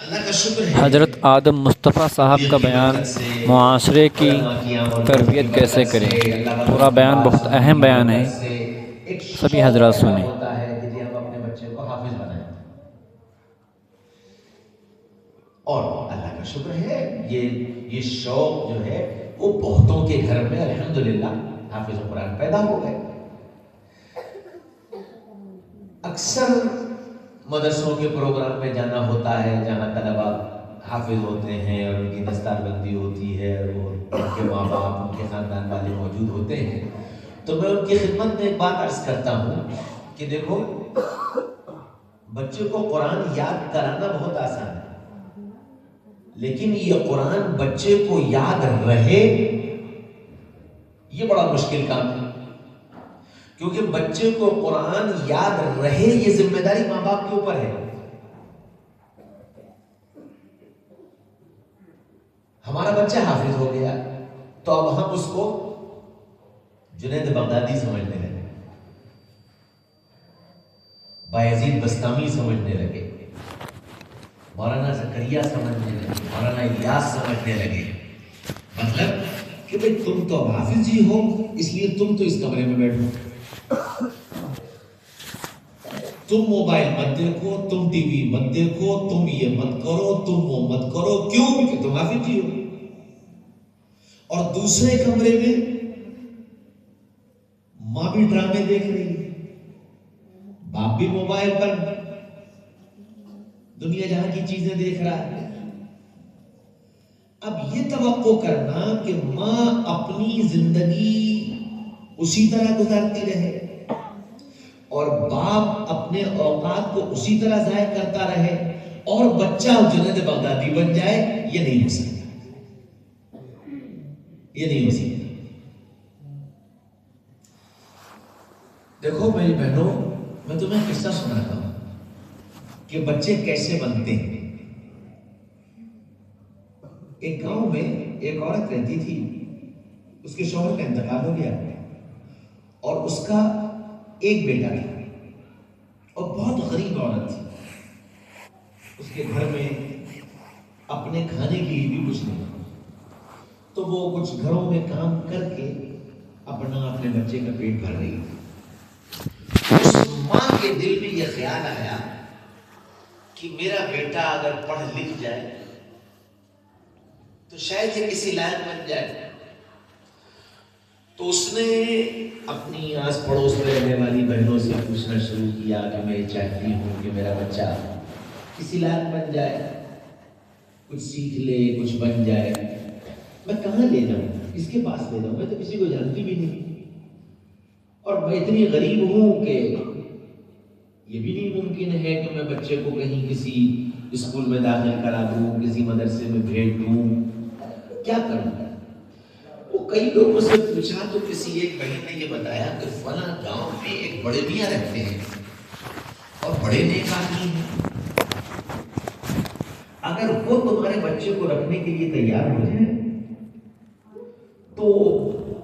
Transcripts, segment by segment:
اللہ کا شکر ہے حضرت آدم مصطفیٰ صاحب کا بیان معاشرے کی تربیت کیسے کریں، پورا بیان بہت اہم بیان ہے، ایک سبھی شوق حضرات پیدا سنیں۔ ہوتا ہے کہ جی ہم اپنے بچے کو حافظ بنائیں، اور اللہ کا شکر ہے یہ شوق جو ہے وہ بہتوں کے گھر میں الحمدللہ حافظ قرآن پیدا ہو گئے۔ اکثر مدرسوں کے پروگرام میں جانا ہوتا ہے جہاں طلباء حافظ ہوتے ہیں اور ان کی دستار بندی ہوتی ہے اور ان کے ماں باپ ان کے خاندان والے موجود ہوتے ہیں، تو میں ان کی خدمت میں ایک بات عرض کرتا ہوں کہ دیکھو، بچے کو قرآن یاد کرانا بہت آسان ہے، لیکن یہ قرآن بچے کو یاد رہے یہ بڑا مشکل کام ہے، کیونکہ بچے کو قرآن یاد رہے یہ ذمہ داری ماں باپ کے اوپر ہے۔ ہمارا بچہ حافظ ہو گیا تو اب ہم اس کو جنید بغدادی سمجھنے لگے، بایزید بستامی سمجھنے لگے، مولانا زکریا سمجھنے لگے، مولانا الیاس سمجھنے لگے، مطلب کہ بھئی تم تو حافظ ہی ہو اس لیے تم تو اس کمرے میں بیٹھو، تم موبائل مت دیکھو، تم ٹی وی مت دیکھو، تم یہ مت کرو، تم وہ مت کرو، کیوں کہ تم حافظ ہی ہو۔ اور دوسرے کمرے میں ماں بھی ڈرامے دیکھ رہی ہے، باپ بھی موبائل پر دنیا جہاں کی چیزیں دیکھ رہا ہے۔ اب یہ توقع کرنا کہ ماں اپنی زندگی اسی طرح گزارتی رہے اور باپ اپنے اوقات کو اسی طرح ضائع کرتا رہے اور بچہ جنید بغدادی بن جائے، یہ نہیں ہو سکتا، یہ نہیں ہو سکتا۔ دیکھو میری بہنوں، میں تمہیں قصہ سناتا ہوں کہ بچے کیسے بنتے ہیں۔ ایک گاؤں میں ایک عورت رہتی تھی، اس کے شوہر کا انتقال ہو گیا اور اس کا ایک بیٹا تھا اور بہت غریب عورت تھی، اس کے گھر میں اپنے کھانے کے لیے بھی کچھ نہیں، تو وہ کچھ گھروں میں کام کر کے اپنے بچے کا پیٹ بھر رہی تھی۔ اس ماں کے دل میں یہ خیال آیا کہ میرا بیٹا اگر پڑھ لکھ جائے تو شاید یہ کسی لائق بن جائے، تو اس نے اپنی آس پڑوس میں رہنے والی بہنوں سے پوچھنا شروع کیا کہ میں چاہتی ہوں کہ میرا بچہ کسی لائق بن جائے، کچھ سیکھ لے، کچھ بن جائے، میں کہاں لے جاؤں، کس کے پاس لے جاؤں، میں تو کسی کو جانتی بھی نہیں، اور میں اتنی غریب ہوں کہ یہ بھی نہیں ممکن ہے کہ میں بچے کو کہیں کسی اسکول میں داخل کرا دوں، کسی مدرسے میں بھیج دوں، کیا کروں۔ وہ کئی لوگوں سے پوچھا تو کسی ایک بہن نے یہ بتایا کہ فلاں گاؤں میں ایک بڑے میاں رہتے ہیں اور بڑے نیک آدمی ہیں، اگر وہ تمہارے بچے کو رکھنے کے لیے تیار ہو جائے تو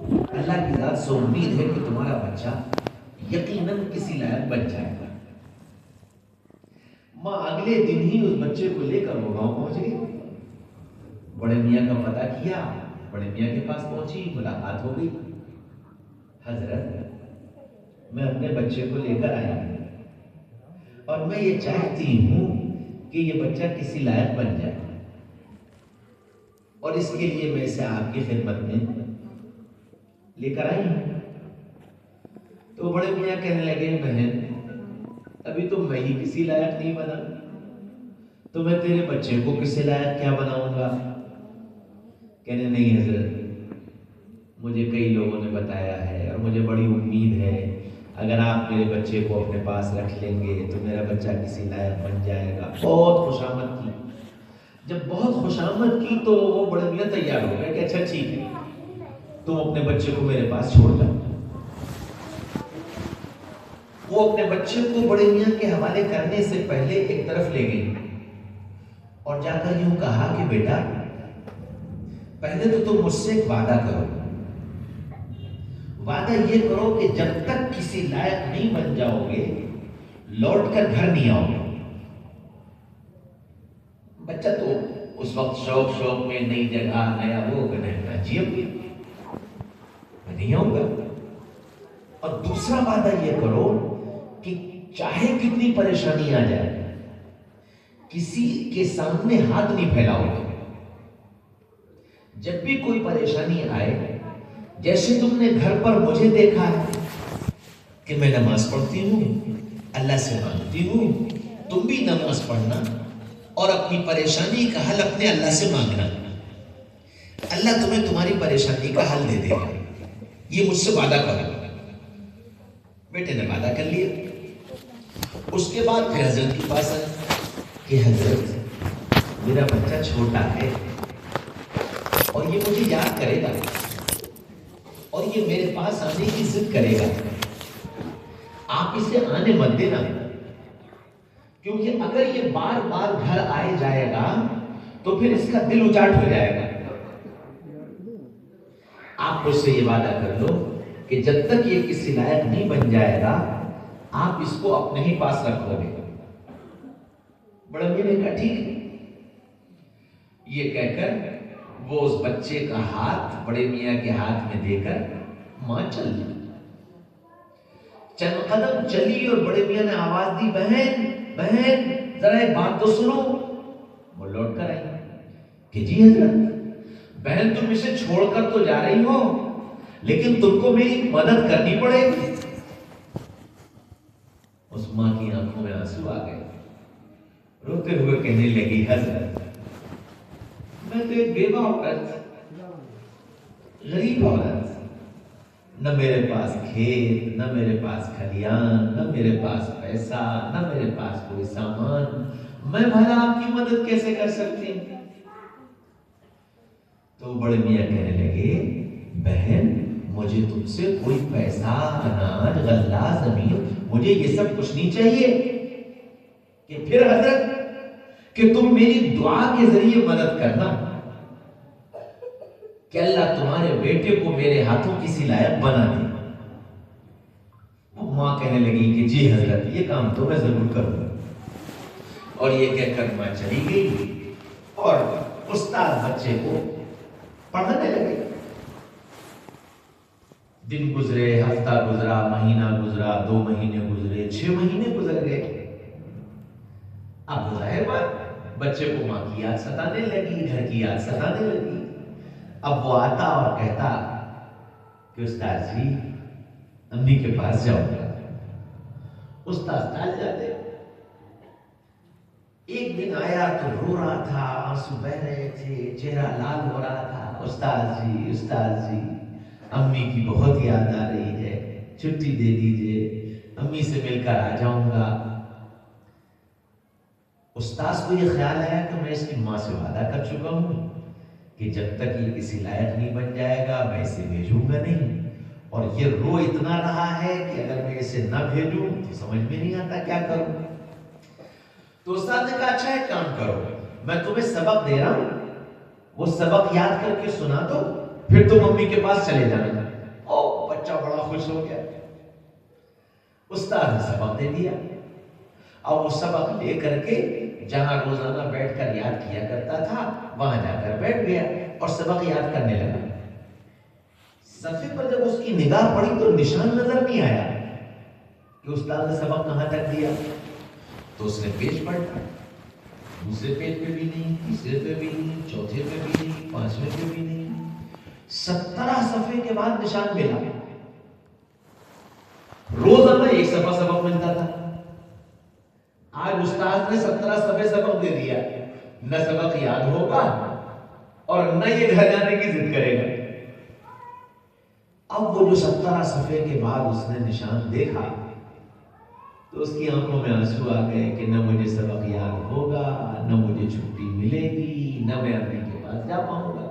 اللہ کی ذات سے امید ہے کہ تمہارا بچہ یقیناً کسی لائق بن جائے گا۔ ماں اگلے دن ہی اس بچے کو لے کر وہ گاؤں پہنچ گئی، بڑے میاں کا پتہ کیا، بڑے میاں کے پاس پہنچی، ملاقات ہو گئی۔ حضرت، میں اپنے بچے کو لے کر آئی ہوں اور میں یہ چاہتی ہوں کہ یہ بچہ کسی لائق بن جائے، اور اس کے لیے میں اسے آپ کی خدمت میں لے کر آئی ہوں۔ تو بڑے میاں کہنے لگے، بہن ابھی تو میں ہی کسی لائق نہیں بنا، تو میں تیرے بچے کو کسی لائق کیا بناؤں گا؟ کہنے نہیں حضرت، مجھے کئی لوگوں نے بتایا ہے اور مجھے بڑی امید ہے اگر آپ میرے بچے کو اپنے پاس رکھ لیں گے تو میرا بچہ کسی لائق بن جائے گا۔ بہت خوشامد کی، جب بہت خوشامد کی تو وہ بڑے میاں تیار ہو گئے کہ اچھا ٹھیک ہے، تم اپنے بچے کو میرے پاس چھوڑ جاؤ۔ وہ اپنے بچے کو بڑے میاں کے حوالے کرنے سے پہلے ایک طرف لے گئی اور جا کر یوں کہا کہ بیٹا، پہلے تو تم مجھ سے ایک وعدہ کرو، وعدہ یہ کرو کہ جب تک کسی لائق نہیں بن جاؤ گے لوٹ کر گھر نہیں آؤ گے۔ بچہ تو اس وقت شوق میں نئی جگہ نیا وہ کرنا جی اب میں نہیں آؤں گا. اور دوسرا وعدہ یہ کرو کہ چاہے کتنی پریشانی آ جائے کسی کے سامنے ہاتھ نہیں پھیلاؤ گے. جب بھی کوئی پریشانی آئے، جیسے تم نے گھر پر مجھے دیکھا ہے کہ میں نماز پڑھتی ہوں، اللہ سے مانگتی ہوں، تم بھی نماز پڑھنا اور اپنی پریشانی کا حل اپنے اللہ سے مانگنا. اللہ تمہیں تمہاری پریشانی کا حل دے دے گا. یہ مجھ سے وعدہ کرو. بیٹے نے وعدہ کر لیا. اس کے بعد پھر حضرت کے پاس آیا کہ حضرت میرا بچہ چھوٹا ہے اور یہ مجھے یاد کرے گا اور یہ میرے پاس آنے کی ضد کرے گا. آپ اسے آنے مت دینا، کیونکہ اگر یہ بار بار گھر آئے جائے گا تو پھر اس کا دل اچاٹ ہو جائے گا. آپ مجھ سے یہ وعدہ کر لو کہ جب تک یہ کسی لائق نہیں بن جائے گا آپ اس کو اپنے ہی پاس رکھو گے. بڑا میاں نے کہا ٹھیک ہے. یہ کہہ کر وہ اس بچے کا ہاتھ بڑے میاں کے ہاتھ میں دے کر ماں چل دی. چند قدم چلی اور بڑے میاں نے آواز دی، بہن بہن ذرا ایک بات تو سنو. وہ لوٹ کر آئی کہ جی حضرت. بہن تم اسے چھوڑ کر تو جا رہی ہو لیکن تم کو میری مدد کرنی پڑے گی. اس ماں کی آنکھوں میں آنسو آ گئے. روتے ہوئے کہنے لگی حضرت میں تو ایک بیوہ عورت، غریب عورت، نہ میرے پاس کھیت، نہ میرے پاس کھلیان، نہ میرے پاس پیسہ، نہ میرے پاس کوئی سامان، میں بھلا آپ کی مدد کیسے کر سکتی ہوں؟ تو بڑے میاں کہنے لگے بہن مجھے تم سے کوئی پیسہ، اناج، غلہ، زمین، مجھے یہ سب کچھ نہیں چاہیے. کہ پھر حضرت کہ تم میری دعا کے ذریعے مدد کرنا کہ اللہ تمہارے بیٹے کو میرے ہاتھوں کسی لائق بنا دے. وہ ماں کہنے لگی کہ جی حضرت یہ کام تو میں ضرور کروں. اور یہ کہہ کر ماں چلی گئی اور استاد بچے کو پڑھانے لگے. دن گزرے، ہفتہ گزرا، مہینہ گزرا، 2 مہینے گزرے، 6 مہینے گزر گئے. اب ظاہر بات بچے کو ماں کی یاد ستانے لگی، گھر کی یاد ستانے لگی. اب وہ آتا اور کہتا کہ استاد جی امی کے پاس جاؤں گا. استاد ٹال جاتے. ایک دن آیا تو رو رہا تھا، آنسو بہ رہے تھے، چہرہ لال ہو رہا تھا. استاد جی امی کی بہت یاد آ رہی ہے، چھٹی دے دیجئے، امی سے مل کر آ جاؤں گا. استاد کو یہ خیال آیا کہ میں اس کی ماں سے وعدہ کر چکا ہوں کہ جب تک یہ کسی لائق نہیں بن جائے گا میں اسے بھیجوں گا نہیں. اور یہ رو اتنا رہا ہے کہ اگر میں اسے نہ بھیجوں تو سمجھ میں نہیں آتا کیا کروں. تو استاد نے کہا اچھا ایک کام کرو، میں تمہیں سبق دے رہا ہوں، وہ سبق یاد کر کے سنا دو، پھر تم امی کے پاس چلے جانا. او بچہ بڑا خوش ہو گیا. استاد نے سبق دے دیا اور وہ سبق لے کر کے جہاں روزانہ بیٹھ کر یاد کیا کرتا تھا وہاں جا کر بیٹھ گیا اور سبق یاد کرنے لگا. صفحے پر جب اس کی نگاہ پڑی تو نشان نظر نہیں آیا کہ استاد نے سبق کہاں تک دیا. تو اس نے پیج پڑھا، دوسرے پیج پہ بھی نہیں، تیسرے پہ بھی نہیں، چوتھے پہ بھی نہیں، 5ویں پہ بھی نہیں. 17 صفحے کے بعد نشان ملا. روزانہ ایک صفحہ سبق ملتا تھا. آج استاد نے 17 صفحے سبق دے دیا. نہ سبق یاد ہوگا اور نہ یہ گھر جانے کی ضد کرے گا. اب وہ جو 17 صفحے کے بعد اس نے نشان دیکھا تو اس کی آنکھوں میں آنسو آ گئے کہ نہ مجھے سبق یاد ہوگا، نہ مجھے چھٹی ملے گی، نہ میں امی کے پاس جا پاؤں گا.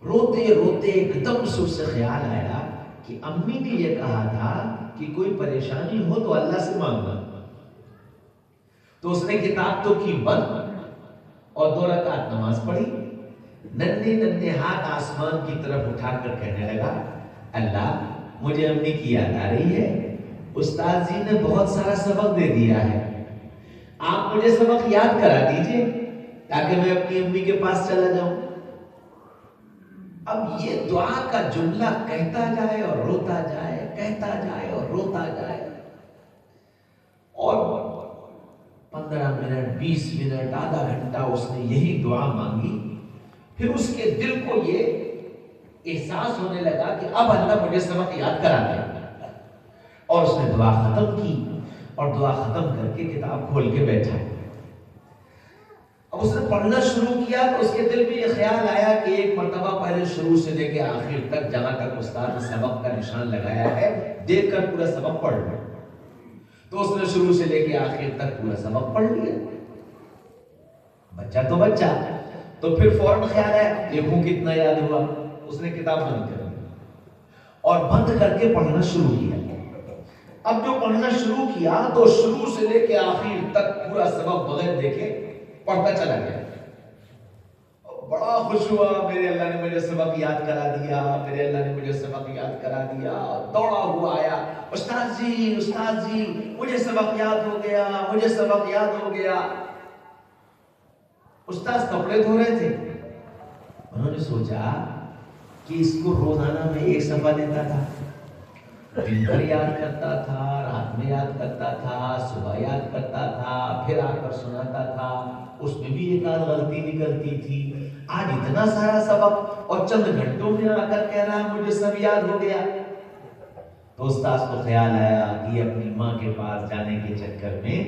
روتے روتے ایک دم سے اسے خیال آیا کہ امی نے یہ کہا تھا کہ کوئی پریشانی ہو تو اللہ سے مانگنا. تو اس نے کتاب تو کی بند اور 2 رکعت نماز پڑھی. ننھے ننھے ہاتھ آسمان کی طرف اٹھا کر کہنے لگا اللہ مجھے امی کی یاد آ رہی ہے، استاد جی نے بہت سارا سبق دے دیا ہے، آپ مجھے سبق یاد کرا دیجئے تاکہ میں اپنی امی کے پاس چلا جاؤں۔ اب یہ دعا کا جملہ کہتا جائے اور روتا جائے، کہتا جائے اور روتا جائے، اور 15 منٹ 20 منٹ آدھا گھنٹہ اس نے یہی دعا مانگی۔ پھر اس کے دل کو یہ احساس ہونے لگا کہ اب اللہ مجھے سبق یاد کرا دے، اور اس نے دعا ختم کی اور دعا ختم کر کے کتاب کھول کے بیٹھا۔ اب اس نے پڑھنا شروع کیا تو اس کے دل میں یہ خیال آیا کہ ایک مرتبہ پہلے شروع سے لے کے آخر تک جہاں تک استاد نے سبق کا نشان لگایا ہے دیکھ کر پورا سبق پڑھ لیا۔ تو اس نے شروع سے لے کے آخر تک پورا سبق پڑھ لیا۔ بچہ تو بچہ، تو پھر فوراً خیال آیا دیکھوں کتنا یاد ہوا۔ اس نے کتاب بند کر دی اور بند کر کے پڑھنا شروع کیا۔ اب جو پڑھنا شروع کیا تو شروع سے لے کے آخر تک پورا سبق بغیر دیکھے پڑھتا چلا گیا۔ بڑا خوش ہوا، میرے اللہ نے مجھے سبق یاد کرا دیا، میرے اللہ نے مجھے سبق یاد کرا دیا۔ دوڑا ہوا آیا، استاد جی مجھے سبق یاد ہو گیا، مجھے سبق یاد ہو گیا۔ استاد کپڑے دھو رہے تھے، انہوں نے سوچا کہ اس کو روزانہ میں ایک صفحہ دیتا تھا، دن بھر یاد کرتا تھا، رات میں یاد کرتا تھا، صبح یاد کرتا تھا، پھر آ کر سناتا تھا، اس میں بھی ایک آدھ غلطی نکلتی تھی۔ آج اتنا سارا سبق اور چند گھنٹوں میں آ کر کہہ رہا مجھے سب یاد ہو گیا۔ تو استاد کو خیال آیا کہ اپنی ماں کے پاس جانے کے چکر میں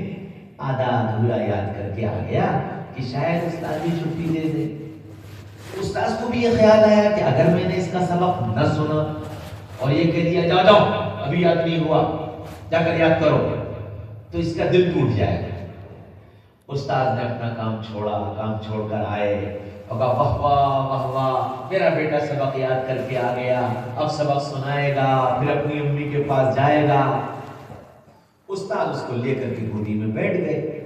آدھا ادھورا یاد کر کے آ گیا کہ شاید استاد بھی چھٹی دے دے۔ استاد کو بھی یہ خیال آیا کہ اگر میں نے اس کا سبق نہ سنا اور یہ کہہ دیا جاؤ ابھی یاد نہیں ہوا، جا کر یاد کرو، تو اس کا دل ٹوٹ جائے گا۔ استاد نے اپنا کام چھوڑا، کام چھوڑ کر آئے اور کہا واہ واہ واہ واہ، میرا بیٹا سبق یاد کر کے آ گیا، اب سبق سنائے گا، پھر اپنی امی کے پاس جائے گا۔ استاد اس کو لے کر کے گودی میں بیٹھ گئے،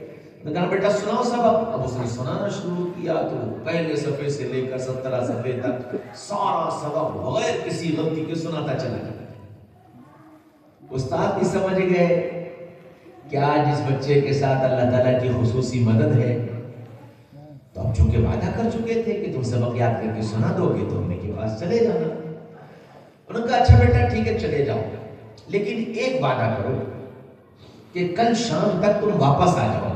کہا بیٹا سناؤ سبق۔ اب اس نے سنانا شروع کیا تو پہلے صفحے سے لے کر 17 صفحے تک سارا سبق بغیر کسی غلطی کے سناتا چلا گیا۔ استاد بھی سمجھ گئے کہ آج اس بچے کے ساتھ اللہ تعالیٰ کی خصوصی مدد ہے، تو اب چونکہ وعدہ کر چکے تھے کہ تم سبق یاد کر کے سنا دو گے تو امی کے پاس چلے جانا۔ انہوں نے کہا اچھا بیٹا ٹھیک ہے چلے جاؤ، لیکن ایک وعدہ کرو کہ کل شام تک تم واپس آ جاؤ۔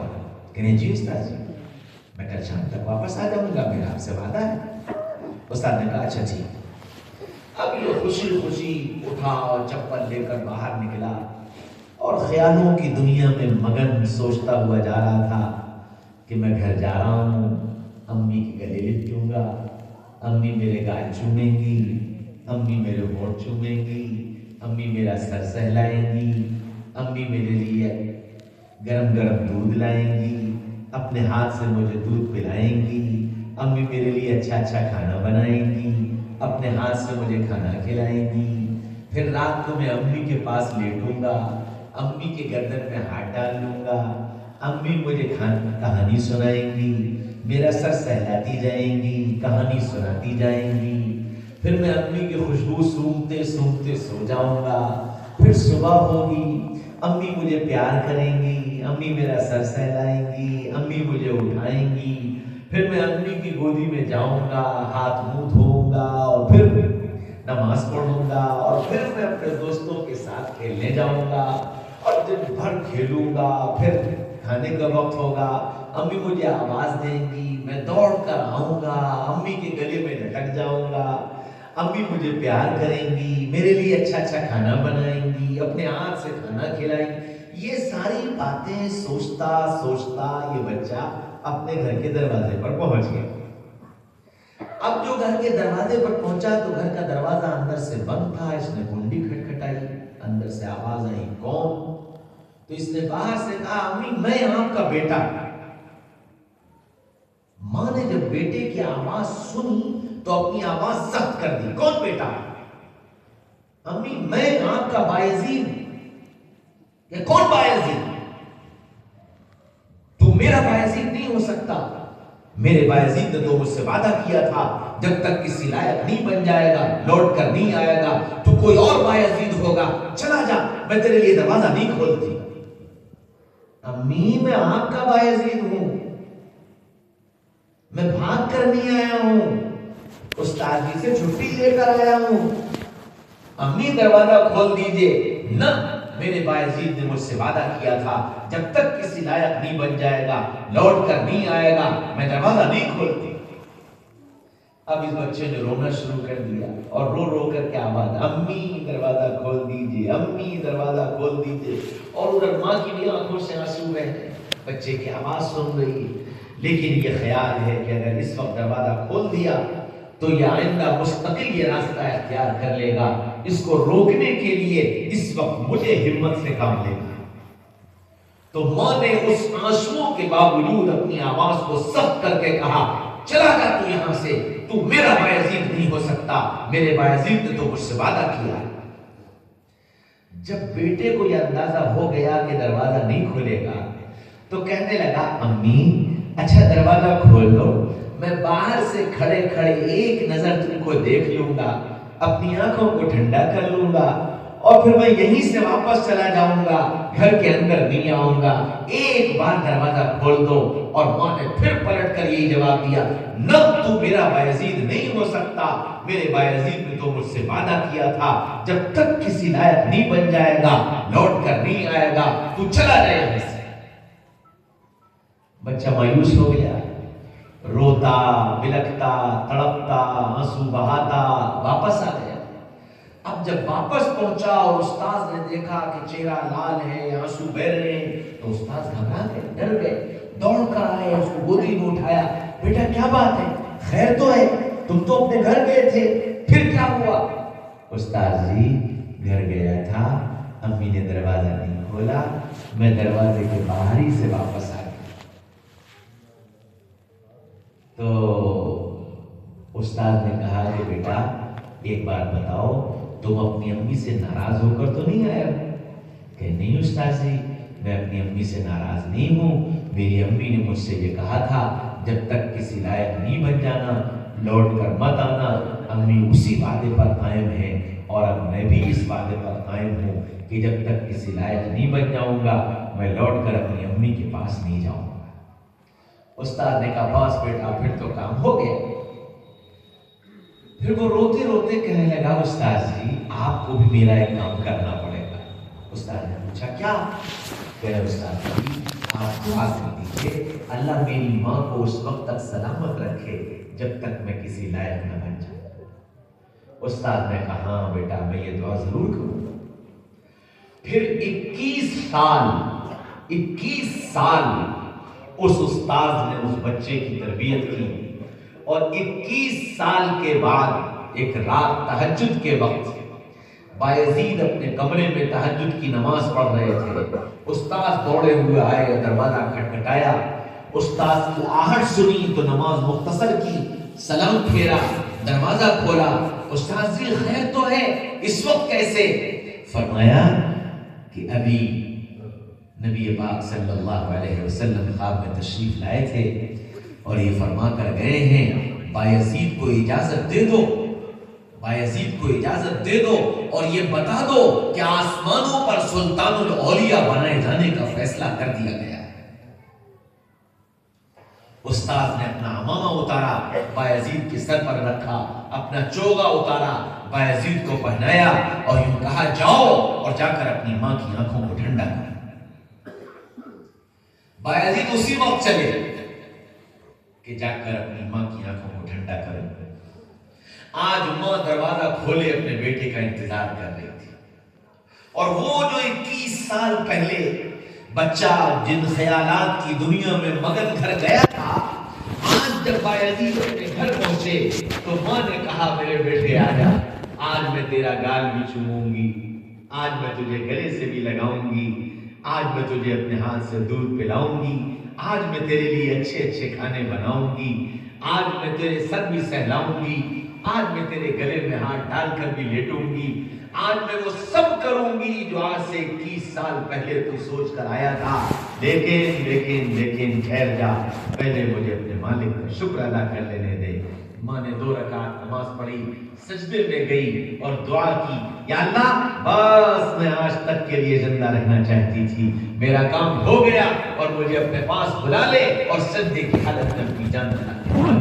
کہنے جی استاد جی میں کل شام تک واپس آ جاؤں گا، میرا آپ سے وعدہ ہے۔ استاد نے کہا اچھا ٹھیک۔ اب یہ خوشی خوشی اٹھا اور چپل لے کر باہر نکلا اور خیالوں کی دنیا میں مگن سوچتا ہوا جا رہا تھا کہ میں گھر جا رہا ہوں، امی کے گلے لپٹوں گا، امی میرے گال چومیں گی، امی میرے ہونٹ چومیں گی، امی میرا سر سہلائیں گی، امی میرے لیے گرم گرم دودھ لائیں گی، اپنے ہاتھ سے مجھے دودھ پلائیں گی، امی میرے لیے اچھا اچھا کھانا بنائیں گی، اپنے ہاتھ سے مجھے کھانا کھلائیں گی۔ پھر رات کو میں امی کے پاس لیٹوں گا، امی کے گردن میں ہاتھ ڈال لوں گا، امی مجھے کہانی سنائیں گی، میرا سر سہلاتی جائیں گی، کہانی سناتی جائیں گی۔ پھر میں امی کی خوشبو سونگتے سونگتے سو جاؤں گا۔ پھر صبح ہوگی، امی مجھے پیار کریں گی، امی میرا سر سہلائیں گی، امی مجھے اٹھائیں گی۔ پھر میں امی کی گودی میں جاؤں گا، ہاتھ منہ دھوؤں گا اور پھر نماز پڑھوں گا، اور پھر میں اپنے دوستوں کے ساتھ کھیلنے جاؤں گا اور دن بھر کھیلوں گا۔ پھر کھانے کا وقت ہوگا، امی مجھے آواز دیں گی، میں دوڑ کر آؤں گا، امی کے گلے میں لٹک جاؤں گا، امی مجھے پیار کریں گی، میرے لیے اچھا اچھا کھانا بنائیں گی، اپنے ہاتھ سے کھانا کھلائیں گی۔ یہ ساری باتیں سوچتا سوچتا یہ بچہ اپنے گھر کے دروازے پر پہنچ گیا۔ اب جو گھر کے دروازے پر پہنچا تو گھر کا دروازہ اندر سے بند تھا۔ اس نے کنڈی کھٹکھٹائی، اندر سے آواز آئی کون؟ تو اس نے باہر سے کہا امی میں آپ کا بیٹا۔ ماں نے جب بیٹے کی آواز سنی تو اپنی آواز سخت کر دی، کون بیٹا؟ امی میں آپ کا بایزید۔ یہ کون بایزید؟ تو میرا بایزید نہیں ہو سکتا، میرے بایزید نے تو مجھ سے وعدہ کیا تھا جب تک کسی لائق نہیں بن جائے گا لوٹ کر نہیں آئے گا تو کوئی اور بایزید ہوگا، چلا جا، میں تیرے لیے دروازہ نہیں کھولتی۔ امی میں آپ کا بایزید ہوں، میں بھاگ کر نہیں آیا ہوں، استاد جی سے چھٹی لے کر آیا ہوں، امی دروازہ کھول دیجئے۔ نہ، میرے بایزید نے مجھ سے وعدہ کیا تھا جب تک کسی لائق نہیں بن جائے گا، لوٹ کر نہیں آئے گا، میں دروازہ نہیں کھولتی۔ اب اس بچے نے رونا شروع کر دیا اور رو رو کر کیا آواز، امی دروازہ کھول دیجئے، امی دروازہ کھول دیجئے، اور ادھر ماں کی بھی آنکھوں سے آنسو بہہ رہے، بچے کی آواز سن رہی ہے، لیکن یہ خیال ہے کہ اگر اس وقت دروازہ کھول دیا تو یہ آئندہ مستقل یہ راستہ اختیار کر لے گا، اس کو روکنے کے لیے اس وقت مجھے ہمت سے کام لینا ہے۔ تو ماں نے اس آنسوؤں کے باوجود اپنی آواز کو سخت کر کے کہا، چلا جا تو یہاں سے، تو میرا بایزید نہیں ہو سکتا، میرے بایزید نے تو مجھ سے وعدہ کیا ہے۔ جب بیٹے کو یہ اندازہ ہو گیا کہ دروازہ نہیں کھلے گا تو کہنے لگا، امی اچھا دروازہ کھول دو، میں باہر سے کھڑے کھڑے ایک نظر تم کو دیکھ لوں گا، اپنی آنکھوں کو ٹھنڈا کر لوں گا، اور پھر میں یہیں سے واپس چلا جاؤں گا، گھر کے اندر نہیں آؤں گا، ایک بار دروازہ کھول دو۔ اور ماں نے پھر پلٹ کر یہی جواب دیا، نہ، تو میرا بایزید نہیں ہو سکتا، میرے بایزید نے تو مجھ سے وعدہ کیا تھا جب تک کسی لائق نہیں بن جائے گا، لوٹ کر نہیں آئے گا، تو چلا جائے یہاں سے۔ بچہ مایوس ہو گیا، روتا بلکتا تڑپتا آنسو بہاتا واپس آ گیا۔ اب جب واپس پہنچا اور استاد نے دیکھا کہ چہرہ لال ہے، آنسو بہ رہے ہیں، تو استاد گھبرا گئے، ڈر گئے، دوڑ کر آئے، اس کو گودی میں اٹھایا، بیٹا کیا بات ہے، خیر تو ہے، تم تو اپنے گھر گئے تھے، پھر کیا ہوا؟ استاد جی گھر گیا تھا، امی نے دروازہ نہیں کھولا، میں دروازے کے باہر ہی سے واپس آ گیا۔ تو استاد نے کہا کہ بیٹا ایک بات بتاؤ، تم اپنی امی سے ناراض ہو کر تو نہیں آئے ہو؟ کہ نہیں استاد جی، میں اپنی امی سے ناراض نہیں ہوں، میری امی نے مجھ سے یہ کہا تھا جب تک کسی لائق نہیں بن جانا لوٹ کر مت آنا۔ امی اسی وعدے پر قائم ہے، اور اب میں بھی اس وعدے پر قائم ہوں کہ جب تک کسی لائق نہیں بن جاؤں گا میں لوٹ کر اپنی امی کے پاس نہیں جاؤں گا۔ استاد نے کہا بس بیٹا پھر تو کام ہو گیا۔ پھر وہ روتے روتے کہنے لگا، استاد جی آپ کو بھی میرا ایک کام کرنا پڑے گا۔ استاد نے پوچھا کیا؟ کہ استاد جی آپ دعا کر دیجیے اللہ میری ماں کو اس وقت تک سلامت رکھے جب تک میں کسی لائق نہ بن جاؤں۔ استاد نے کہا ہاں بیٹا میں یہ دعا ضرور کروں گا۔ پھر 21 سال اس استاد نے اس بچے کی تربیت کی، اور 21 سال کے بعد ایک رات تہجد کے وقت بایزید اپنے کمرے میں تہجد کی نماز پڑھ رہے تھے، استاد دوڑے ہوئے آئے، دروازہ کھٹکھٹایا، استاد کی آہٹ سنی تو نماز مختصر کی، سلام پھیرا، دروازہ کھولا، استاد جی خیر تو ہے، اس وقت کیسے؟ فرمایا کہ ابھی نبی پاک صلی اللہ علیہ وسلم خواب میں تشریف لائے تھے اور یہ فرما کر گئے ہیں بایزید کو اجازت دے دو، بایزید کو اجازت دے دو اور یہ بتا دو کہ آسمانوں پر سلطان الاولیاء بنائے جانے کا فیصلہ کر دیا گیا ہے۔ استاد نے اپنا عمامہ اتارا، بایزید کے سر پر رکھا، اپنا چوغا اتارا، بایزید کو پہنایا اور یوں کہا جاؤ اور جا کر اپنی ماں کی آنکھوں کو ٹھنڈا کر۔ بایزید اسی وقت چلے کہ جا کر اپنی ماں کی آنکھوں کو ٹھنڈا کرے۔ آج ماں دروازہ کھولے اپنے بیٹے کا انتظار کر رہی تھی، اور وہ جو 21 سال پہلے بچہ جن خیالات کی دنیا میں مگن گھر گیا تھا، آج جب بایزید اپنے گھر پہنچے تو ماں نے کہا میرے بیٹے آجا، آج میں تیرا گال بھی چوموں گی، آج میں تجھے گلے سے بھی لگاؤں گی، آج میں تجھے اپنے ہاتھ سے دودھ پلاؤں گی، آج میں تیرے لیے اچھے اچھے کھانے بناؤں گی، آج میں تیرے سر بھی سہلاؤں گی، آج میں تیرے گلے میں ہاتھ ڈال کر بھی لیٹوں گی، آج میں وہ سب کروں گی جو آج سے 21 سال پہلے تو سوچ کر آیا تھا، لیکن ٹھہر جا، پہلے مجھے اپنے مالک کا شکر ادا کر لینے دے۔ ماں نے 2 رکعت نماز پڑھی، سجدے میں گئی اور دعا کی، یا اللہ بس میں آج تک کے لیے زندہ رہنا چاہتی تھی، میرا کام ہو گیا اور مجھے اپنے پاس بلا لے اور سجدے کی حالت میں اپنی جان بنا۔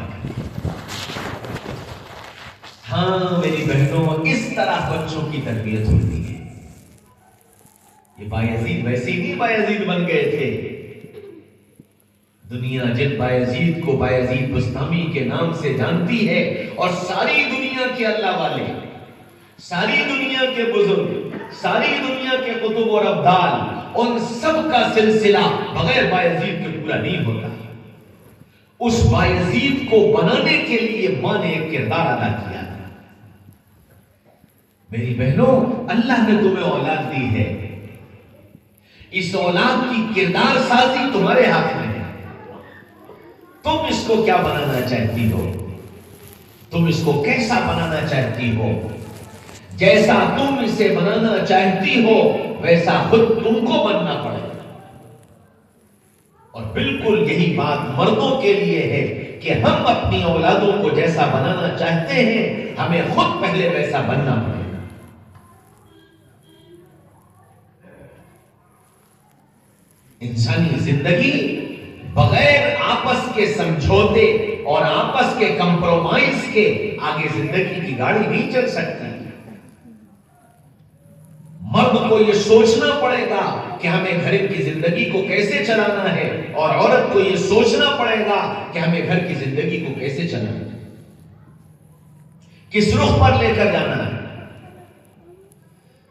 ہاں میری بہنوں، اس طرح بچوں کی تربیت ہوتی ہے۔ یہ بایزید ویسے ہی بایزید بن گئے تھے۔ دنیا جن بایزید کو بایزید بستامی کے نام سے جانتی ہے، اور ساری دنیا کے اللہ والے، ساری دنیا کے بزرگ، ساری دنیا کے قطب اور ابدال، ان سب کا سلسلہ بغیر بایزید کے پورا نہیں ہوتا۔ اس بایزید کو بنانے کے لیے ماں نے ایک کردار ادا کیا۔ میری بہنوں، اللہ نے تمہیں اولاد دی ہے، اس اولاد کی کردار سازی تمہارے ہاتھ میں ہے۔ تم اس کو کیا بنانا چاہتی ہو؟ تم اس کو کیسا بنانا چاہتی ہو؟ جیسا تم اسے بنانا چاہتی ہو ویسا خود تم کو بننا پڑے گا۔ اور بالکل یہی بات مردوں کے لیے ہے کہ ہم اپنی اولادوں کو جیسا بنانا چاہتے ہیں، ہمیں خود پہلے ویسا بننا پڑے گا۔ انسانی زندگی بغیر آپس کے سمجھوتے اور آپس کے کمپرومائز کے آگے زندگی کی گاڑی نہیں چل سکتی۔ مرد کو یہ سوچنا پڑے گا کہ ہمیں گھر کی زندگی کو کیسے چلانا ہے، اور عورت کو یہ سوچنا پڑے گا کہ ہمیں گھر کی زندگی کو کیسے چلانا ہے، کس رخ پر لے کر جانا ہے۔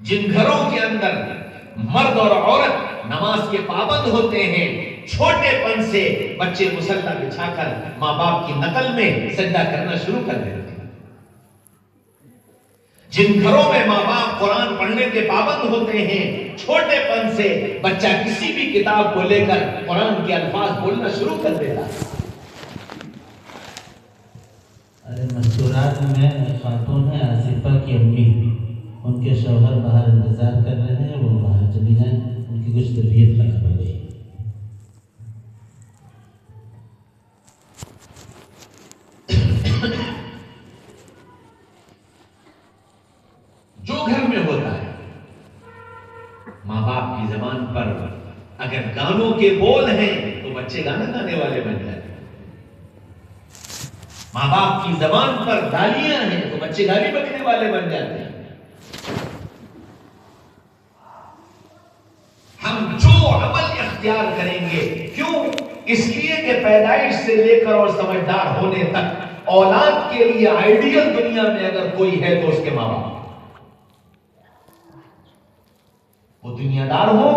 جن گھروں کے اندر مرد اور عورت نماز کے پابند ہوتے ہیں، چھوٹے پن سے بچے مصلی بچھا کر ماں باپ کی نقل میں سجدہ کرنا شروع کر دیتے ہیں۔ جن گھروں میں ماں باپ قرآن پڑھنے کے پابند ہوتے ہیں، چھوٹے پن سے بچہ کسی بھی کتاب کو لے کر قرآن کے الفاظ بولنا شروع کر دیتا ہے۔ مستورات میں خاتون ہے آصفہ کی امی، ان کے شوہر باہر انتظار کر رہے ہیں، وہ باہر چلی جائیں، ان کی کچھ طبیعت خراب ہو گئی۔ جو گھر میں ہوتا ہے، ماں باپ کی زبان پر اگر گانوں کے بول ہیں تو بچے گانا گانے والے بن جاتے ہیں۔ ماں باپ کی زبان پر گالیاں ہیں تو بچے گالی بکنے والے بن جاتے ہیں۔ ہم جو عمل اختیار کریں گے، کیوں؟ اس لیے کہ پیدائش سے لے کر اور سمجھدار ہونے تک اولاد کے لیے آئیڈیل دنیا میں اگر کوئی ہے تو اس کے ماں باپ۔ وہ دنیا دار ہو،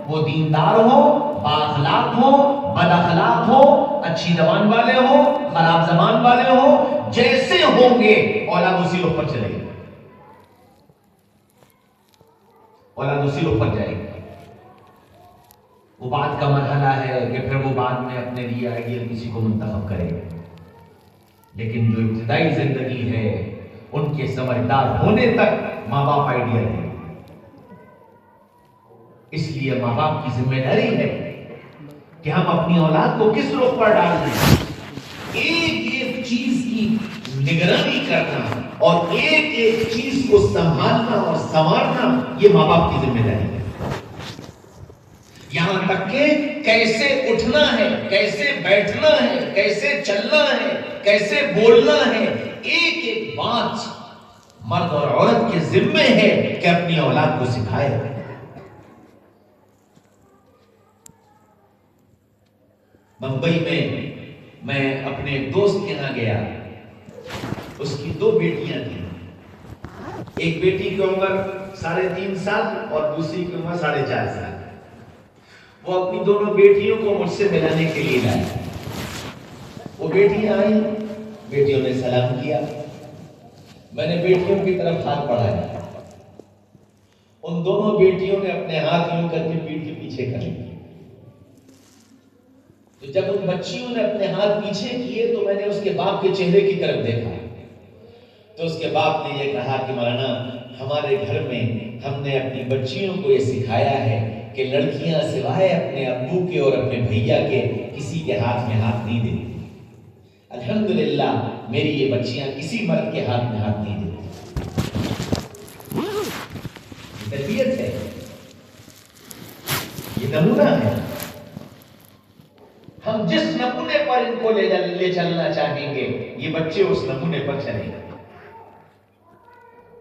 وہ دیندار ہو، بااخلاق ہو، بد اخلاق ہو، اچھی زبان والے ہو، خراب زبان والے ہو، جیسے ہوں گے اولاد اسی رخ پر چلے گی، اولاد اسی رخ پر جائے گی۔ وہ بعد کا مرحلہ ہے کہ پھر وہ بعد میں اپنے لیے آئیڈیل کسی کو منتخب کرے گا، لیکن جو ابتدائی زندگی ہے ان کے سمجھدار ہونے تک ماں باپ آئیڈیل ہے۔ اس لیے ماں باپ کی ذمہ داری ہے کہ ہم اپنی اولاد کو کس رخ پر ڈال دیں، ایک ایک چیز کی نگرانی کرنا اور ایک ایک چیز کو سنبھالنا اور سنوارنا، یہ ماں باپ کی ذمہ داری ہے۔ یہاں تک کہ کیسے اٹھنا ہے، کیسے بیٹھنا ہے، کیسے چلنا ہے، کیسے بولنا ہے، ایک ایک بات مرد اور عورت کے ذمہ ہے کہ اپنی اولاد کو سکھائے۔ ممبئی میں اپنے ایک دوست کے یہاں گیا، اس کی 2 بیٹیاں تھیں، ایک بیٹی کی عمر 3.5 سال اور دوسری کی عمر 4.5 سال۔ وہ اپنی دونوں بیٹیوں کو مجھ سے ملانے کے لیے لائے۔ وہ بیٹیاں آئیں، بیٹیوں نے سلام کیا، میں نے بیٹیوں کی طرف ہاتھ بڑھایا، ان دونوں بیٹیوں نے اپنے ہاتھ یوں کر کے پیٹھ کے پیچھے کر لیے۔ تو جب ان بچیوں نے اپنے ہاتھ پیچھے کیے تو میں نے اس کے باپ کے چہرے کی طرف دیکھا، تو اس کے باپ نے یہ کہا کہ مولانا، ہمارے گھر میں ہم نے اپنی بچیوں کو یہ سکھایا ہے کہ لڑکیاں سوائے اپنے ابو کے اور اپنے بھیا کے کسی کے ہاتھ میں ہاتھ نہیں دیتی۔ الحمدللہ میری یہ بچیاں کسی مرد کے ہاتھ میں ہاتھ نہیں دیتی. یہ تربیت ہے, یہ نمونہ ہے. ہم جس نمونے پر ان کو لے چلنا چاہیں گے یہ بچے اس نمونے پر چلیں گے.